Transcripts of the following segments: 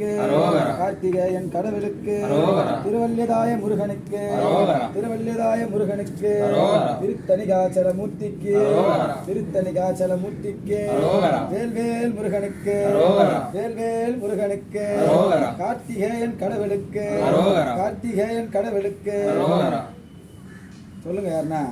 முருகனுக்கு கார்த்திகேயன் கடவுளுக்கு திருவல்லியதாய முருகனுக்கு திருவல்லியதாய முருகனுக்கு திருத்தணிகாச்சல மூர்த்திக்கு திருத்தணிகாச்சல மூர்த்திக்கு வேல்வேல் முருகனுக்கு வேல்வேல் முருகனுக்கு கார்த்திகேயன் கடவுளுக்கு கார்த்திகேயன் கடவுளுக்கு சொல்லுங்க யாருன்னா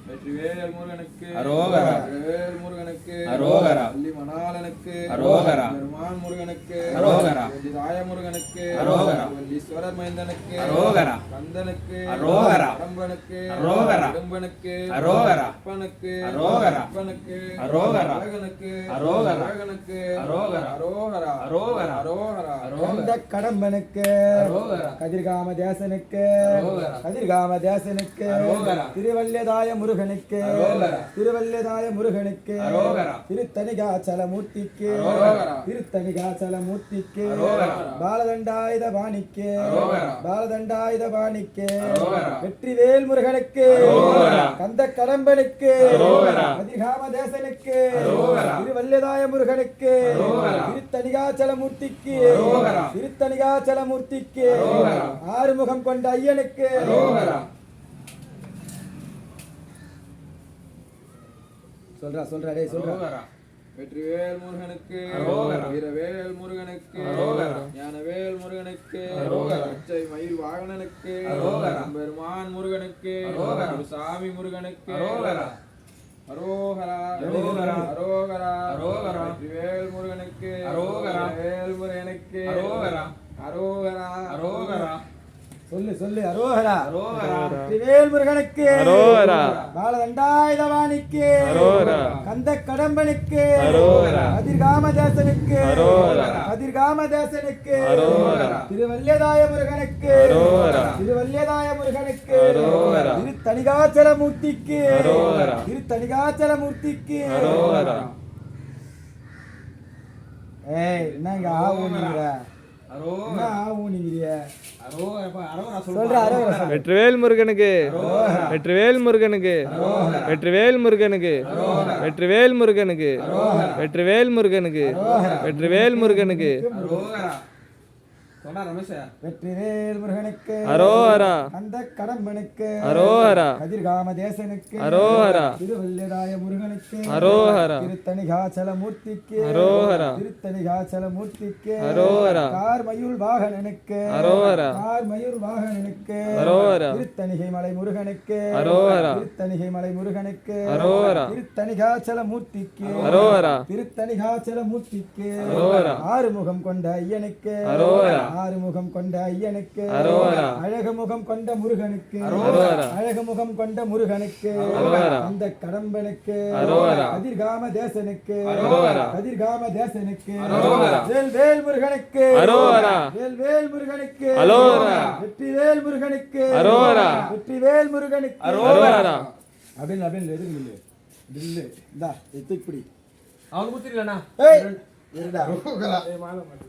வெற்றிவேல் முருகனுக்கு அரோகரா வெற்றிவேல் முருகனுக்கு அரோகரா வள்ளி மணாளனுக்கு அரோகரா பெருமான் முருகனுக்கு அரோகரா வெள்ளிதாய முருகனுக்கு அரோகரா வெள்ளீஸ்வரர் மைந்தனுக்கு அரோகரா கந்தனுக்கு அரோகரா கடம்பனுக்கு அரோகரா இடும்பனுக்கு அரோகரா அப்பனுக்கு அரோகரா அப்பனுக்கு அரோகரா அழகனுக்கு அரோகரா அழகனுக்கு அரோகரா அரோகரா அரோகரா அரோகரா அரோகரா கடம்பனுக்கு அரோகரா கதிர்காம தேசனுக்கு அரோகரா கதிர்காம தேசனுக்கு அரோகரா திருவல்லியதாய முருகனுக்கு அரோகரா திருவல்லியதாய முருகனுக்கு அரோகரா திருத்தணிகாச்சல மூர்த்திக்கு அரோகரா திருத்தணிகாச்சல மூர்த்திக்கு அரோகரா பாலதண்டாயுத வாணிக்கு அரோகரா பாலதண்டாயுத வாணிக்கு அரோகரா வெற்றிவேல் முருகனுக்கு அரோகரா கந்த கடம்பனுக்கு அரோகரா கதிர்காம தேசனுக்கு அரோகரா திருவல்லியதாய முருகனுக்கு அரோகரா திருத்தணிகாச்சல மூர்த்திக்கு அரோகரா திருத்தணிகாச்சல மூர்த்திக்கு அரோகரா ஆறுமுகம் கொண்ட ஐயனுக்கு அரோகரா சொல்றா டேய் சொல்றா அரோகரா வெற்றிவேல் முருகனுக்கு அரோகரா வீரவேல் முருகனுக்கு அரோகரா ஞானவேல் முருகனுக்கு அரோகரா பச்சை மயில் வாகனனுக்கு அரோகரா பெருமான் முருகனுக்கு அரோகரா சாமி முருகனுக்கு அரோகரா அரோகரா அரோகரா அரோகரா அரோகரா வெற்றிவேல் முருகனுக்கு அரோகரா வேல் முருகனுக்கு அரோகரா அரோகரா அரோகரா சொல்லு அரோகரா அரோகரா திருவேல் முருகனுக்கு அரோகரா பாலதண்டாயுதவாணிக்கு அரோகரா கந்த கடம்பனுக்கு அரோகரா கதிர்காம தேசனுக்கு அரோகரா கதிர்காம தேசனுக்கு அரோகரா திருவல்லியதாய முருகனுக்கு அரோகரா திருவல்லியதாய முருகனுக்கு அரோகரா திருத்தணிகாச்சல மூர்த்திக்கு அரோகரா திருத்தணிகாச்சல மூர்த்திக்கு அரோகரா ஏய் என்னங்க ஆ ஊனிங்கிற அரோகரா என்ன ஆ ஊனிங்கிறிய அரோகரா சொல்ற அரோகரா சொல்லு. வெற்றிவேல் முருகனுக்கு வெற்றிவேல் முருகனுக்கு வெற்றிவேல் முருகனுக்கு வெற்றிவேல் முருகனுக்கு வெற்றிவேல் முருகனுக்கு வெற்றிவேல் முருகனுக்கு அரோகரா சொன்னா ரமேஷ் வெற்றிவேல் முருகனுக்கு அரோகரா அந்த கடம்பனுக்கு அரோகரா கதிர்காம தேசனுக்கு அரோகரா திருவல்லியதாய முருகனுக்கு அரோகரா திருத்தணிகாச்சல மூர்த்திக்கு அரோகரா திருத்தணிகாச்சல மூர்த்திக்கு அரோகரா கார் மயூர் வாகனனுக்கு அரோகரா கார் மயூர் வாகனனுக்கு அரோகரா திருத்தணிகை மலை முருகனுக்கு அரோகரா திருத்தணிகை மலை முருகனுக்கு அரோகரா திருத்தணிகாச்சல மூர்த்திக்கு அரோகரா திருத்தணிகாச்சல மூர்த்திக்கு அரோகரா ஆறுமுகம் கொண்ட ஐயனுக்கு அரோகரா ஆறுமுகம் கொண்ட ஐயனுக்கு அரோகரா அழகுமுகம் கொண்ட முருகனுக்கு அரோகரா அழகுமுகம் கொண்ட முருகனுக்கு அரோகரா அந்த கடம்பனுக்கு அரோகரா கதிர்காம தேசனுக்கு அரோகரா கதிர்காம தேசனுக்கு அரோகரா வேல் முருகனுக்கு அரோகரா வேல் முருகனுக்கு அரோகரா வெற்றிவேல் முருகனுக்கு அரோகரா வெற்றிவேல் முருகனுக்கு அரோகரா அப்படின்னு எதுக்கு இல்லை இந்தா எத்துப்பிடி அவனுக்கு குத்திரலண்ணா ஏய் இருடா